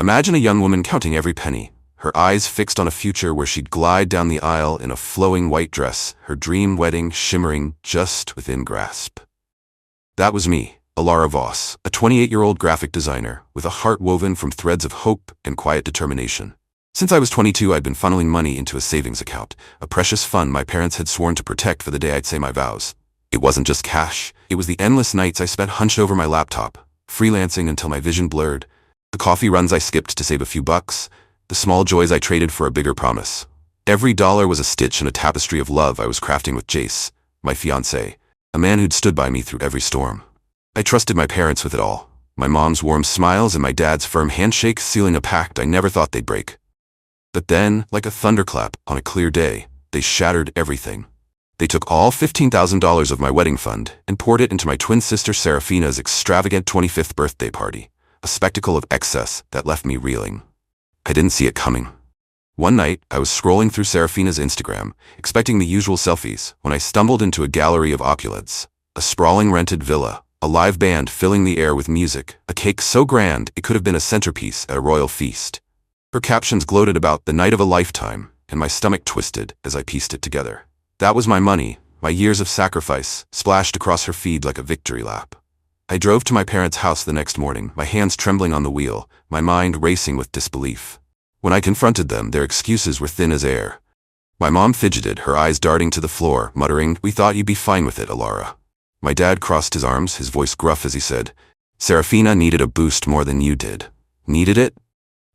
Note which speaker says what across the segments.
Speaker 1: Imagine a young woman counting every penny, her eyes fixed on a future where she'd glide down the aisle in a flowing white dress, her dream wedding shimmering just within grasp. That was me, Alara Voss, a 28-year-old graphic designer with a heart woven from threads of hope and quiet determination. Since I was 22, I'd been funneling money into a savings account, a precious fund my parents had sworn to protect for the day I'd say my vows. It wasn't just cash, it was the endless nights I spent hunched over my laptop, freelancing until my vision blurred, the coffee runs I skipped to save a few bucks, the small joys I traded for a bigger promise. Every dollar was a stitch in a tapestry of love I was crafting with Jace, my fiancé, a man who'd stood by me through every storm. I trusted my parents with it all, my mom's warm smiles and my dad's firm handshake sealing a pact I never thought they'd break. But then, like a thunderclap on a clear day, they shattered everything. They took all $15,000 of my wedding fund and poured it into my twin sister Seraphina's extravagant 25th birthday party, a spectacle of excess that left me reeling. I didn't see it coming. One night, I was scrolling through Seraphina's Instagram, expecting the usual selfies, when I stumbled into a gallery of opulence, a sprawling rented villa, a live band filling the air with music, a cake so grand it could have been a centerpiece at a royal feast. Her captions gloated about the night of a lifetime, and my stomach twisted as I pieced it together. That was my money, my years of sacrifice, splashed across her feed like a victory lap. I drove to my parents' house the next morning, my hands trembling on the wheel, my mind racing with disbelief. When I confronted them, their excuses were thin as air. My mom fidgeted, her eyes darting to the floor, muttering, "We thought you'd be fine with it, Alara." My dad crossed his arms, his voice gruff as he said, "Seraphina needed a boost more than you did." Needed it?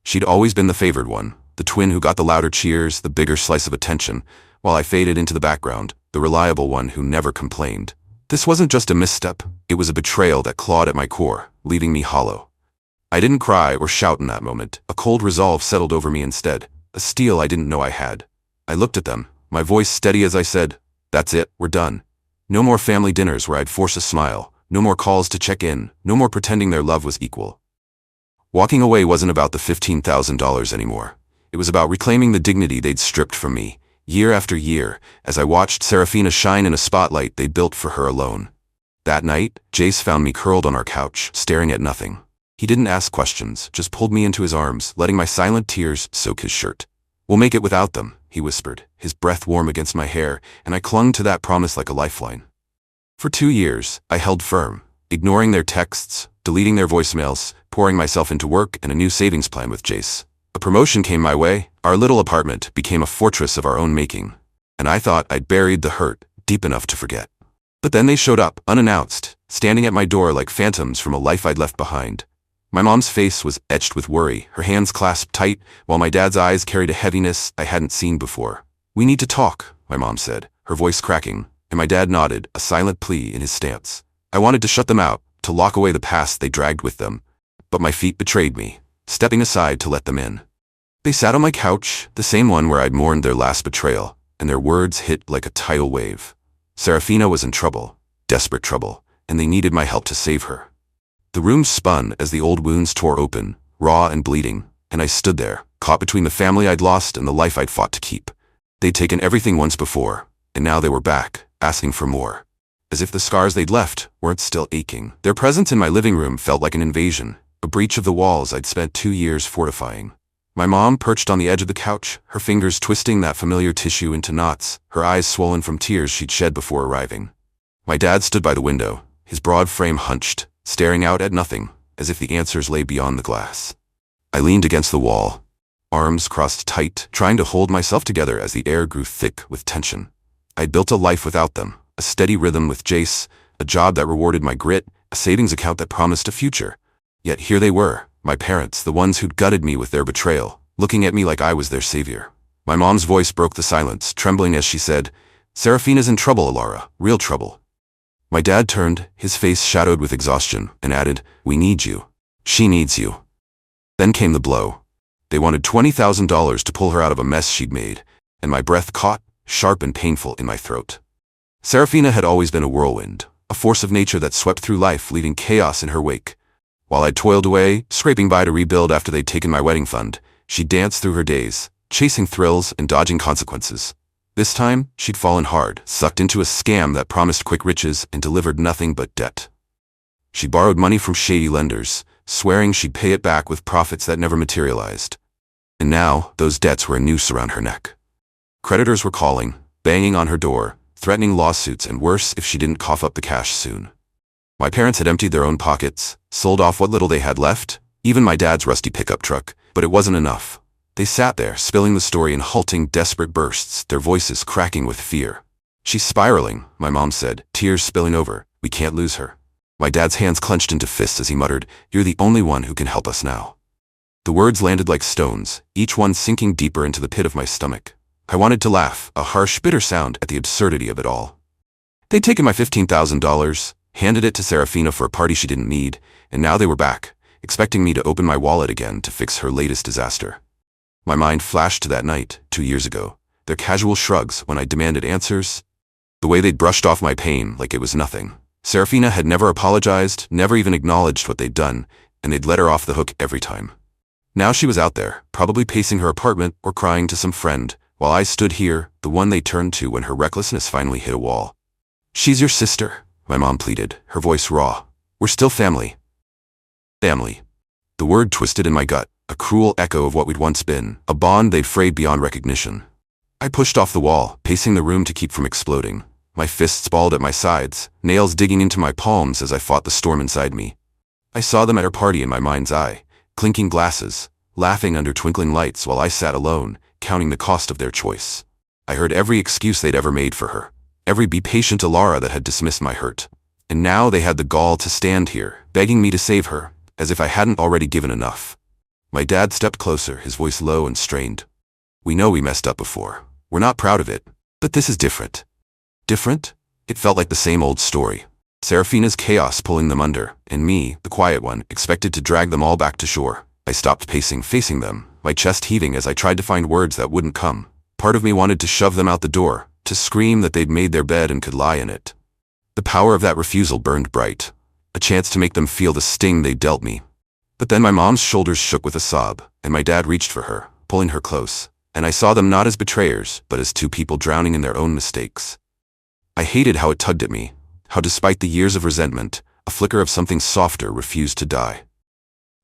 Speaker 1: She'd always been the favored one, the twin who got the louder cheers, the bigger slice of attention, while I faded into the background, the reliable one who never complained. This wasn't just a misstep, it was a betrayal that clawed at my core, leaving me hollow. I didn't cry or shout in that moment, a cold resolve settled over me instead, a steel I didn't know I had. I looked at them, my voice steady as I said, "That's it, we're done." No more family dinners where I'd force a smile, no more calls to check in, no more pretending their love was equal. Walking away wasn't about the $15,000 anymore. It was about reclaiming the dignity they'd stripped from me, year after year, as I watched Seraphina shine in a spotlight they'd built for her alone. That night, Jace found me curled on our couch, staring at nothing. He didn't ask questions, just pulled me into his arms, letting my silent tears soak his shirt. "We'll make it without them," he whispered, his breath warm against my hair, and I clung to that promise like a lifeline. For 2 years, I held firm, ignoring their texts, deleting their voicemails, pouring myself into work and a new savings plan with Jace. A promotion came my way, our little apartment became a fortress of our own making, and I thought I'd buried the hurt deep enough to forget. But then they showed up, unannounced, standing at my door like phantoms from a life I'd left behind. My mom's face was etched with worry, her hands clasped tight, while my dad's eyes carried a heaviness I hadn't seen before. "We need to talk," my mom said, her voice cracking, and my dad nodded, a silent plea in his stance. I wanted to shut them out, to lock away the past they dragged with them, but my feet betrayed me, stepping aside to let them in. They sat on my couch, the same one where I'd mourned their last betrayal, and their words hit like a tidal wave. Seraphina was in trouble, desperate trouble, and they needed my help to save her. The room spun as the old wounds tore open, raw and bleeding, and I stood there, caught between the family I'd lost and the life I'd fought to keep. They'd taken everything once before, and now they were back, asking for more. As if the scars they'd left weren't still aching. Their presence in my living room felt like an invasion, a breach of the walls I'd spent 2 years fortifying. My mom perched on the edge of the couch, her fingers twisting that familiar tissue into knots, her eyes swollen from tears she'd shed before arriving. My dad stood by the window, his broad frame hunched, staring out at nothing, as if the answers lay beyond the glass. I leaned against the wall, arms crossed tight, trying to hold myself together as the air grew thick with tension. I'd built a life without them, a steady rhythm with Jace, a job that rewarded my grit, a savings account that promised a future. Yet here they were, my parents, the ones who'd gutted me with their betrayal, looking at me like I was their savior. My mom's voice broke the silence, trembling as she said, "Seraphina's in trouble, Alara, real trouble." My dad turned, his face shadowed with exhaustion, and added, "We need you. She needs you." Then came the blow. They wanted $20,000 to pull her out of a mess she'd made, and my breath caught, sharp and painful, in my throat. Seraphina had always been a whirlwind, a force of nature that swept through life, leaving chaos in her wake. While I toiled away, scraping by to rebuild after they'd taken my wedding fund, she danced through her days, chasing thrills and dodging consequences. This time, she'd fallen hard, sucked into a scam that promised quick riches and delivered nothing but debt. She borrowed money from shady lenders, swearing she'd pay it back with profits that never materialized. And now, those debts were a noose around her neck. Creditors were calling, banging on her door, threatening lawsuits, and worse if she didn't cough up the cash soon. My parents had emptied their own pockets, sold off what little they had left, even my dad's rusty pickup truck, but it wasn't enough. They sat there, spilling the story in halting, desperate bursts, their voices cracking with fear. "She's spiraling," my mom said, tears spilling over. "We can't lose her." My dad's hands clenched into fists as he muttered, "You're the only one who can help us now." The words landed like stones, each one sinking deeper into the pit of my stomach. I wanted to laugh, a harsh, bitter sound at the absurdity of it all. They'd taken my $15,000, handed it to Seraphina for a party she didn't need, and now they were back, expecting me to open my wallet again to fix her latest disaster. My mind flashed to that night, 2 years ago, their casual shrugs when I demanded answers, the way they'd brushed off my pain like it was nothing. Seraphina had never apologized, never even acknowledged what they'd done, and they'd let her off the hook every time. Now she was out there, probably pacing her apartment or crying to some friend, while I stood here, the one they turned to when her recklessness finally hit a wall. "She's your sister," my mom pleaded, her voice raw. "We're still family." Family. The word twisted in my gut, a cruel echo of what we'd once been, a bond they'd frayed beyond recognition. I pushed off the wall, pacing the room to keep from exploding. My fists balled at my sides, nails digging into my palms as I fought the storm inside me. I saw them at her party in my mind's eye, clinking glasses, laughing under twinkling lights while I sat alone, counting the cost of their choice. I heard every excuse they'd ever made for her, every "be patient" Alara that had dismissed my hurt. And now they had the gall to stand here, begging me to save her, as if I hadn't already given enough. My dad stepped closer, his voice low and strained. "We know we messed up before. We're not proud of it, but this is different." Different? It felt like the same old story. Seraphina's chaos pulling them under, and me, the quiet one, expected to drag them all back to shore. I stopped pacing, facing them, my chest heaving as I tried to find words that wouldn't come. Part of me wanted to shove them out the door, to scream that they'd made their bed and could lie in it. The power of that refusal burned bright, a chance to make them feel the sting they dealt me. But then my mom's shoulders shook with a sob, and my dad reached for her, pulling her close, and I saw them not as betrayers, but as two people drowning in their own mistakes. I hated how it tugged at me, how despite the years of resentment, a flicker of something softer refused to die.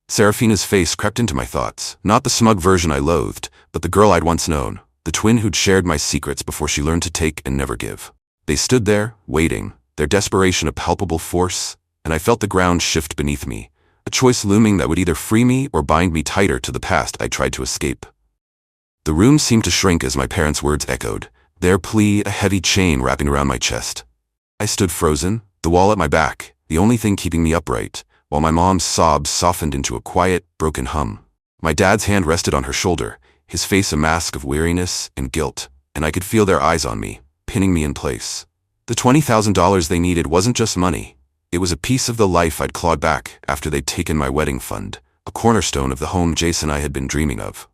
Speaker 1: Seraphina's face crept into my thoughts, not the smug version I loathed, but the girl I'd once known, the twin who'd shared my secrets before she learned to take and never give. They stood there, waiting, their desperation a palpable force, and I felt the ground shift beneath me, a choice looming that would either free me or bind me tighter to the past I tried to escape. The room seemed to shrink as my parents' words echoed, their plea a heavy chain wrapping around my chest. I stood frozen, the wall at my back, the only thing keeping me upright, while my mom's sobs softened into a quiet, broken hum. My dad's hand rested on her shoulder, his face a mask of weariness and guilt, and I could feel their eyes on me, pinning me in place. The $20,000 they needed wasn't just money. It was a piece of the life I'd clawed back after they'd taken my wedding fund, a cornerstone of the home Jason and I had been dreaming of.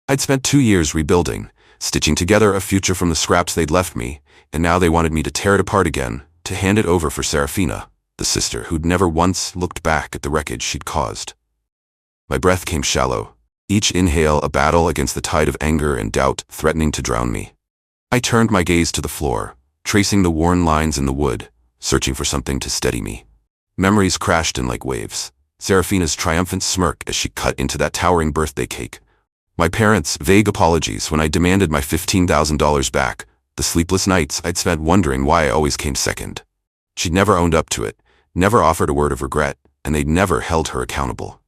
Speaker 1: I'd spent 2 years rebuilding, stitching together a future from the scraps they'd left me, and now they wanted me to tear it apart again, to hand it over for Seraphina, the sister who'd never once looked back at the wreckage she'd caused. My breath came shallow, each inhale a battle against the tide of anger and doubt threatening to drown me. I turned my gaze to the floor, tracing the worn lines in the wood, searching for something to steady me. Memories crashed in like waves. Seraphina's triumphant smirk as she cut into that towering birthday cake. My parents' vague apologies when I demanded my $15,000 back, the sleepless nights I'd spent wondering why I always came second. She'd never owned up to it, never offered a word of regret, and they'd never held her accountable.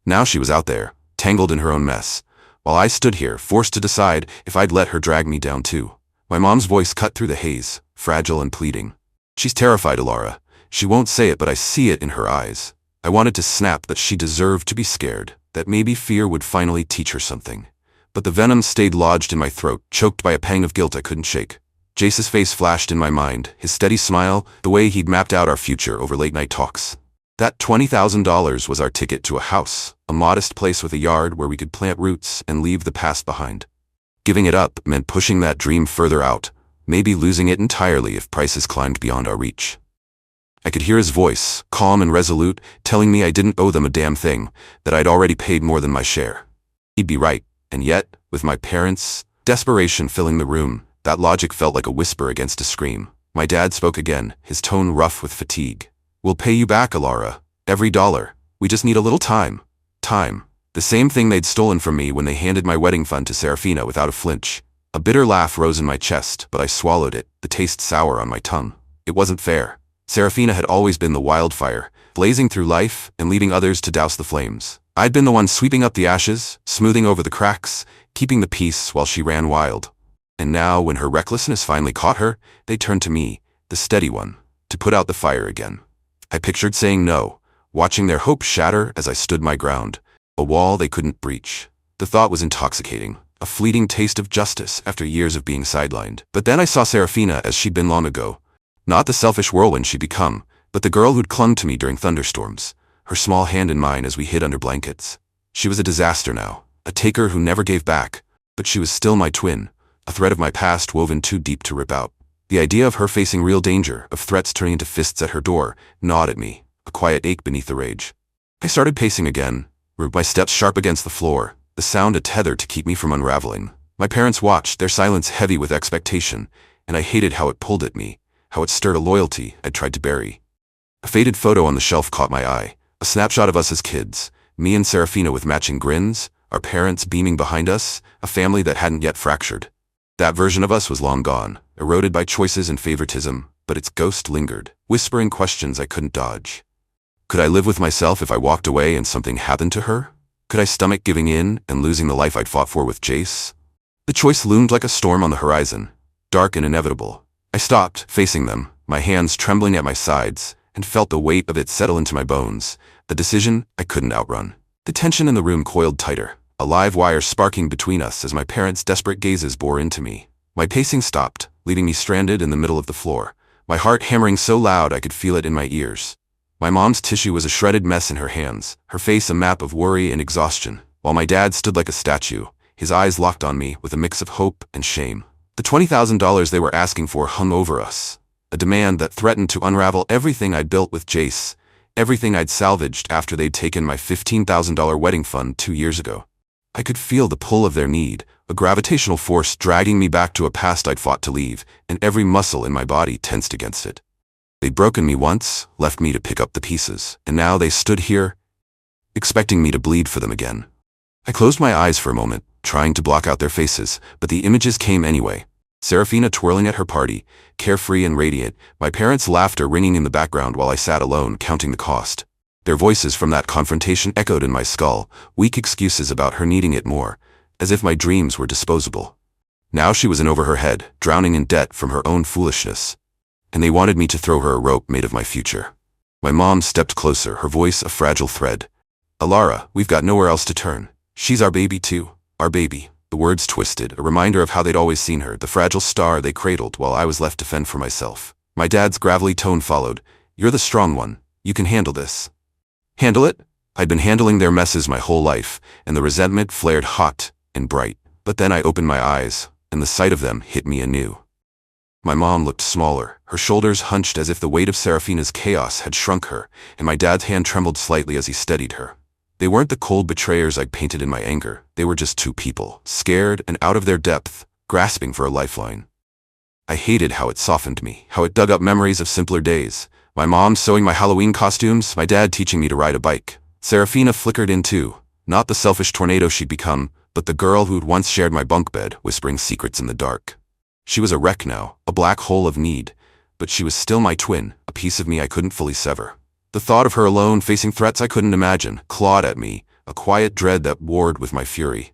Speaker 1: Now she was out there, tangled in her own mess, while I stood here, forced to decide if I'd let her drag me down too. My mom's voice cut through the haze, fragile and pleading. "She's terrified, Alara. She won't say it, but I see it in her eyes." I wanted to snap that she deserved to be scared, that maybe fear would finally teach her something. But the venom stayed lodged in my throat, choked by a pang of guilt I couldn't shake. Jace's face flashed in my mind, his steady smile, the way he'd mapped out our future over late-night talks. That $20,000 was our ticket to a house, a modest place with a yard where we could plant roots and leave the past behind. Giving it up meant pushing that dream further out, maybe losing it entirely if prices climbed beyond our reach. I could hear his voice, calm and resolute, telling me I didn't owe them a damn thing, that I'd already paid more than my share. He'd be right, and yet, with my parents' desperation filling the room, that logic felt like a whisper against a scream. My dad spoke again, his tone rough with fatigue. "We'll pay you back, Alara. Every dollar. We just need a little time. Time. The same thing they'd stolen from me when they handed my wedding fund to Seraphina without a flinch. A bitter laugh rose in my chest, but I swallowed it, the taste sour on my tongue. It wasn't fair. Seraphina had always been the wildfire, blazing through life and leaving others to douse the flames. I'd been the one sweeping up the ashes, smoothing over the cracks, keeping the peace while she ran wild. And now, when her recklessness finally caught her, they turned to me, the steady one, to put out the fire again. I pictured saying no, watching their hope shatter as I stood my ground, a wall they couldn't breach. The thought was intoxicating, a fleeting taste of justice after years of being sidelined. But then I saw Seraphina as she'd been long ago. Not the selfish whirlwind she'd become, but the girl who'd clung to me during thunderstorms, her small hand in mine as we hid under blankets. She was a disaster now, a taker who never gave back, but she was still my twin, a thread of my past woven too deep to rip out. The idea of her facing real danger, of threats turning into fists at her door, gnawed at me, a quiet ache beneath the rage. I started pacing again, my steps sharp against the floor, the sound a tether to keep me from unraveling. My parents watched, their silence heavy with expectation, and I hated how it pulled at me, how it stirred a loyalty I'd tried to bury. A faded photo on the shelf caught my eye, a snapshot of us as kids, me and Seraphina with matching grins, our parents beaming behind us, a family that hadn't yet fractured. That version of us was long gone, eroded by choices and favoritism, but its ghost lingered, whispering questions I couldn't dodge. Could I live with myself if I walked away and something happened to her? Could I stomach giving in and losing the life I'd fought for with Jace? The choice loomed like a storm on the horizon, dark and inevitable. I stopped, facing them, my hands trembling at my sides, and felt the weight of it settle into my bones. The decision I couldn't outrun. The tension in the room coiled tighter, a live wire sparking between us as my parents' desperate gazes bore into me. My pacing stopped, leaving me stranded in the middle of the floor, my heart hammering so loud I could feel it in my ears. My mom's tissue was a shredded mess in her hands, her face a map of worry and exhaustion, while my dad stood like a statue, his eyes locked on me with a mix of hope and shame. The $20,000 they were asking for hung over us, a demand that threatened to unravel everything I'd built with Jace, everything I'd salvaged after they'd taken my $15,000 wedding fund 2 years ago. I could feel the pull of their need, a gravitational force dragging me back to a past I'd fought to leave, and every muscle in my body tensed against it. They'd broken me once, left me to pick up the pieces, and now they stood here, expecting me to bleed for them again. I closed my eyes for a moment, trying to block out their faces, but the images came anyway. Seraphina twirling at her party, carefree and radiant, my parents' laughter ringing in the background while I sat alone counting the cost. Their voices from that confrontation echoed in my skull, weak excuses about her needing it more, as if my dreams were disposable. Now she was in over her head, drowning in debt from her own foolishness. And they wanted me to throw her a rope made of my future. My mom stepped closer, her voice a fragile thread. "Alara, we've got nowhere else to turn. She's our baby too, our baby." The words twisted, a reminder of how they'd always seen her, the fragile star they cradled while I was left to fend for myself. My dad's gravelly tone followed. "You're the strong one. You can handle this." Handle it? I'd been handling their messes my whole life, and the resentment flared hot and bright. But then I opened my eyes, and the sight of them hit me anew. My mom looked smaller, her shoulders hunched as if the weight of Seraphina's chaos had shrunk her, and my dad's hand trembled slightly as he steadied her. They weren't the cold betrayers I'd painted in my anger. They were just two people, scared and out of their depth, grasping for a lifeline. I hated how it softened me, how it dug up memories of simpler days. My mom sewing my Halloween costumes, my dad teaching me to ride a bike. Seraphina flickered in too, not the selfish tornado she'd become, but the girl who'd once shared my bunk bed, whispering secrets in the dark. She was a wreck now, a black hole of need, but she was still my twin, a piece of me I couldn't fully sever. The thought of her alone, facing threats I couldn't imagine, clawed at me, a quiet dread that warred with my fury.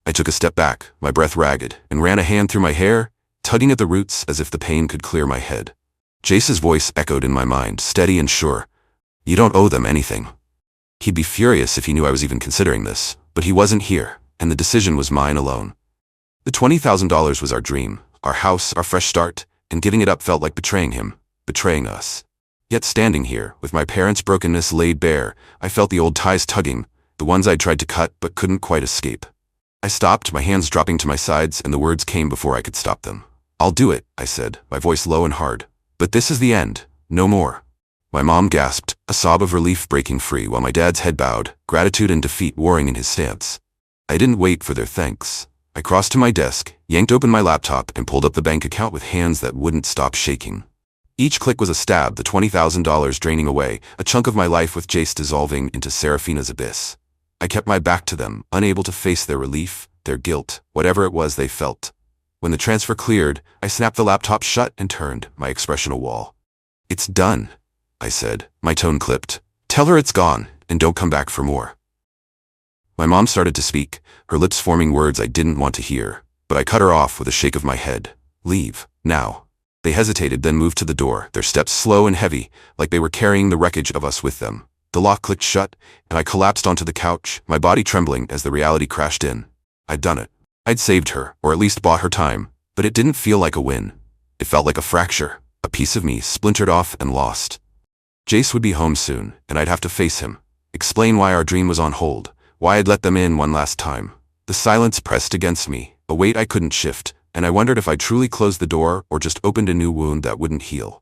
Speaker 1: I took a step back, my breath ragged, and ran a hand through my hair, tugging at the roots as if the pain could clear my head. Jace's voice echoed in my mind, steady and sure. "You don't owe them anything." He'd be furious if he knew I was even considering this, but he wasn't here, and the decision was mine alone. The $20,000 was our dream, our house, our fresh start, and giving it up felt like betraying him, betraying us. Yet standing here, with my parents' brokenness laid bare, I felt the old ties tugging, the ones I'd tried to cut but couldn't quite escape. I stopped, my hands dropping to my sides, and the words came before I could stop them. "I'll do it," I said, my voice low and hard. "But this is the end, no more." My mom gasped, a sob of relief breaking free while my dad's head bowed, gratitude and defeat warring in his stance. I didn't wait for their thanks. I crossed to my desk, yanked open my laptop, and pulled up the bank account with hands that wouldn't stop shaking. Each click was a stab, the $20,000 draining away, a chunk of my life with Jace dissolving into Seraphina's abyss. I kept my back to them, unable to face their relief, their guilt, whatever it was they felt. When the transfer cleared, I snapped the laptop shut and turned, my expression a wall. "It's done," I said, my tone clipped. "Tell her it's gone, and don't come back for more." My mom started to speak, her lips forming words I didn't want to hear, but I cut her off with a shake of my head. "Leave, now." They hesitated, then moved to the door, their steps slow and heavy, like they were carrying the wreckage of us with them. The lock clicked shut, and I collapsed onto the couch, my body trembling as the reality crashed in. I'd done it. I'd saved her, or at least bought her time, but it didn't feel like a win. It felt like a fracture, a piece of me splintered off and lost. Jace would be home soon, and I'd have to face him, explain why our dream was on hold, why I'd let them in one last time. The silence pressed against me, a weight I couldn't shift, and I wondered if I truly closed the door or just opened a new wound that wouldn't heal.